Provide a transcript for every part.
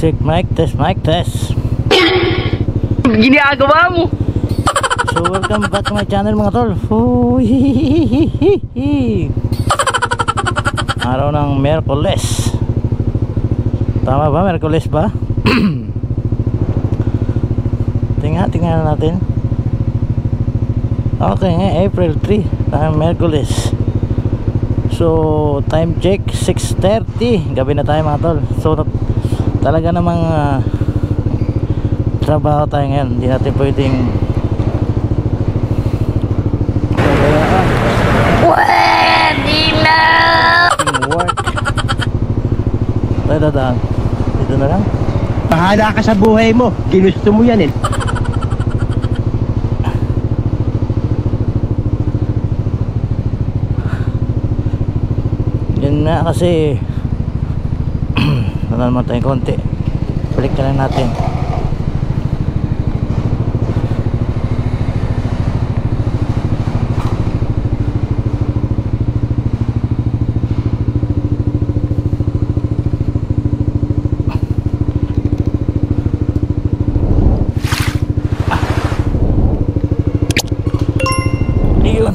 Check mic test. Ginagawa mo. So welcome back to my channel mga tol. Araw ng Miyerkules. Tama ba? Miyerkules ba? Tingnan natin. Okay nga, April 3 ng Miyerkules. So time check 6:30. Gabi na tayo mga tol. So talaga namang trabaho tayo ngayon. Hindi natin pwedeng work. Tayo dadaan. Dito na lang. Bahala ka sa buhay mo. Ginusto mo yan eh. Yun nga kasi wala naman tayong konti. Balik na lang natin. Yun.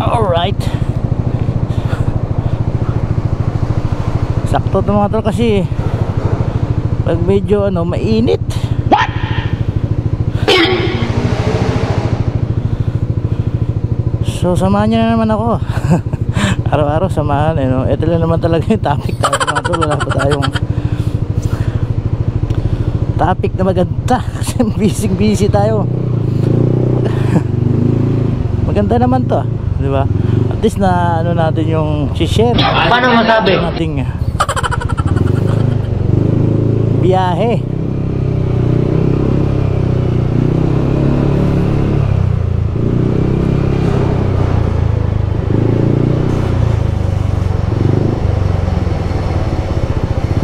Alright. Sakto ito mga tol kasi pag medyo mainit. What? So samahan nyo na naman ako. Araw-araw samahan ito lang naman talaga yung topic tayo mga tol. Wala pa tayong topic na maganda kasi busy tayo. Maganda naman to, di ba? At least na natin yung share. Paano masabi? Nating biyahe.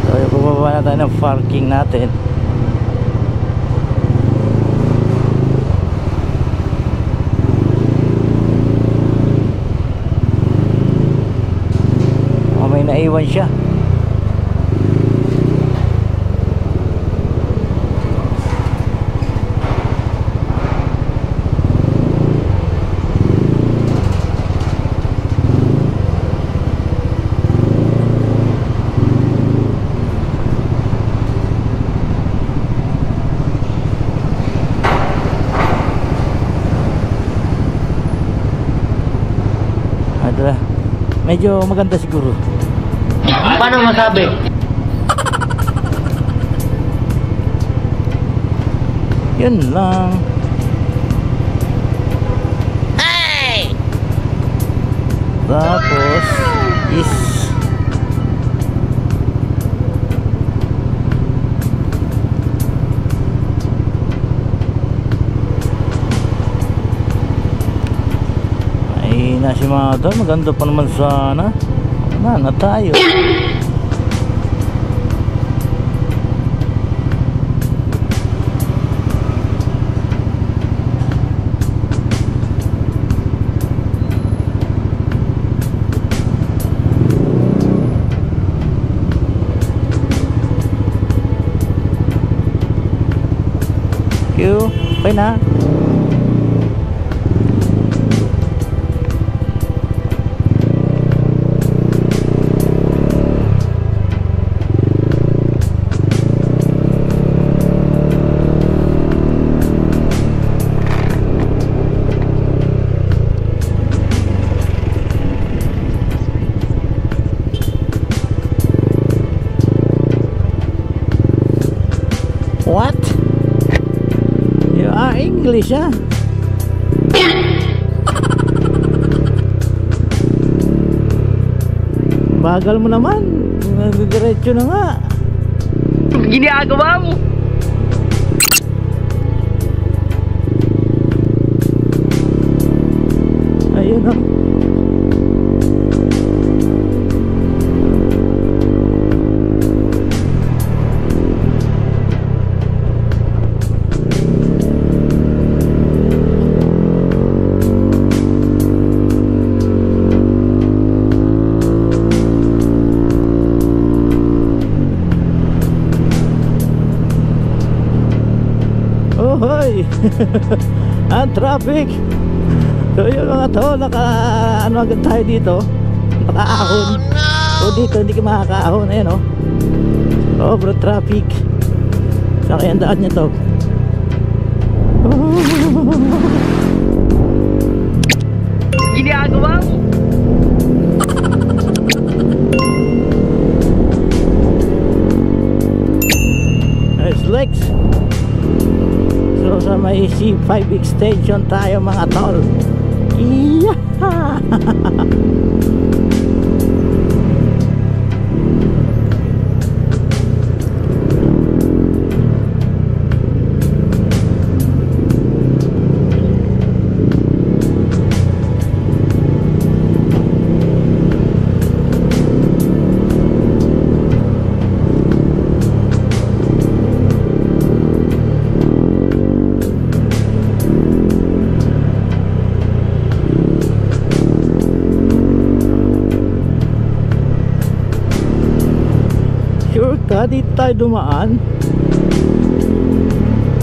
So bumaba na tayo ng parking natin. May naiwan siya. Ito, medyo maganda siguro. Paano masabi? Yun lang. Hey! Tapos is ay nasi mga tol. Maganda pa naman sana. Na tayo. Okay na. What? You are English, ah? Bagal mo naman. Diretso na nga. Ginagawa mo. Ayun na. ang traffic. So yun mga tol, ano agad tayo dito, nakaahon. So dito hindi ka makakaahon. Ayan o, sobrang traffic. Saan kaya ang daan niya to? Ginagawa mo? Nice legs. So sa may C5 extension tayo mga tol. Iya. Sure ka, dito tayo dumaan.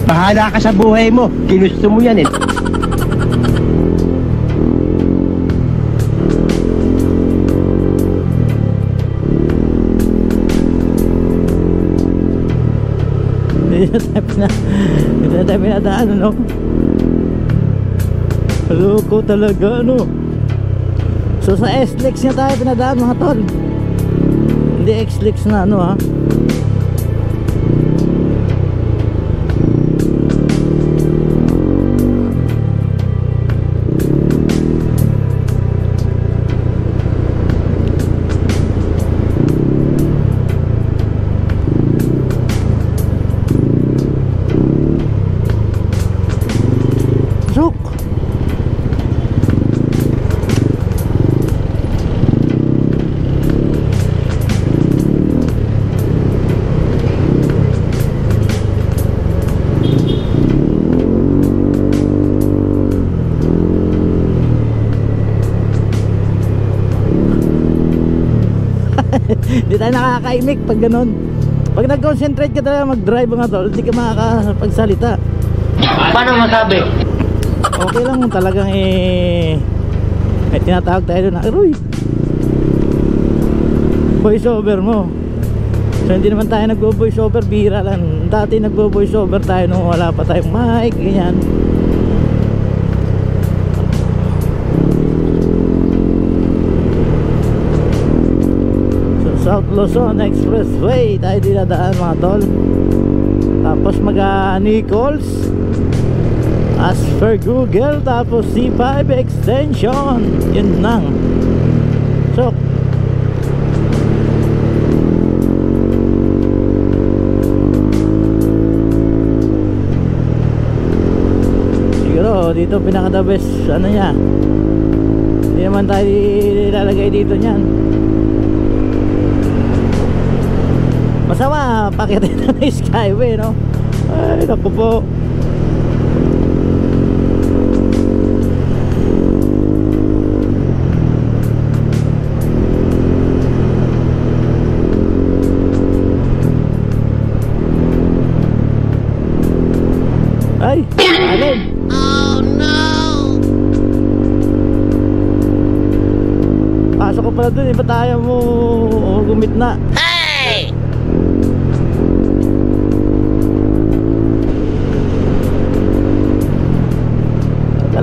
Bahala ka sa buhay mo. Ginusto mo yan eh. Hindi na tayo pinadaan, ano? Loko talaga, ano? So sa S-Lex niya tayo pinadaan mga tol. Hindi X-Lex na, ano ha? Sok. Hindi tayo nakakaimik pag ganun. Pag nag-concentrate ka talaga mag-drive mga tol, hindi ka makakapagsalita. Paano masabi? Okay lang kung talagang may tinatawag tayo doon na Aroy, voice over mo. So hindi naman tayo nagvo-voice over, bihira lang. Dati nagvo-voice over tayo nung wala pa tayong mic, ganyan. So South Luzon Expressway tayo dinadaan mga tol. Tapos Nichols, as per Google, tapos C5 extension. Yun lang. So siguro dito pinaka the best ano niya. Hindi naman tayo ilalagay dito niyan. Masama pakitin na ng Skyway, no? Ay naku po. Ay, alin? Oh no! Pasok ko pala dun, iba tayo mo gumit na. Hey!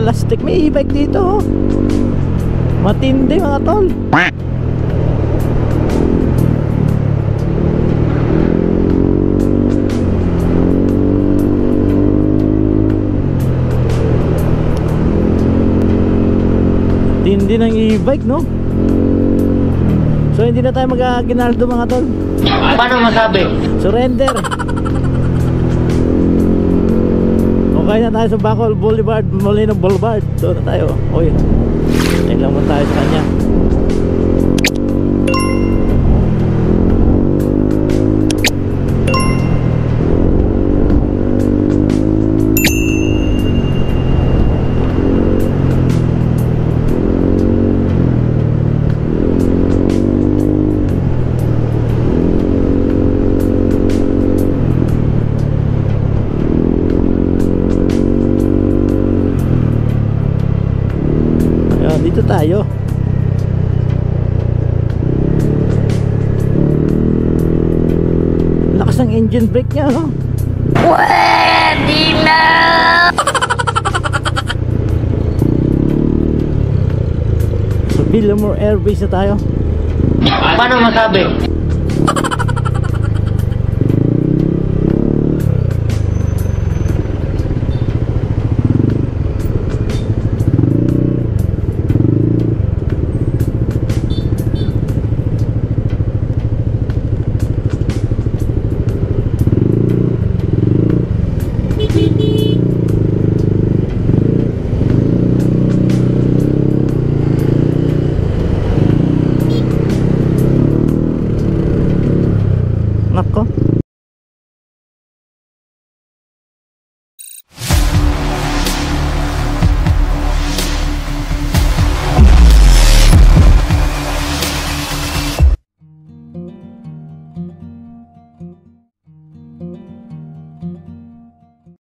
Lastik, may e-bike dito. Matindi mga tol. Tindi ng e-bike, no? So hindi na tayo mag-Aguinaldo mga tol. Paano masabi? Surrender. Okay na tayo sa Bacol Boulevard, Molino Boulevard. Doon na tayo. Uy, ayun lang mo tayo sa kanya. tayo. Lakas ng engine brake niya, no? Pwede na! Sa Villamor Air Base na tayo. Paano masabi?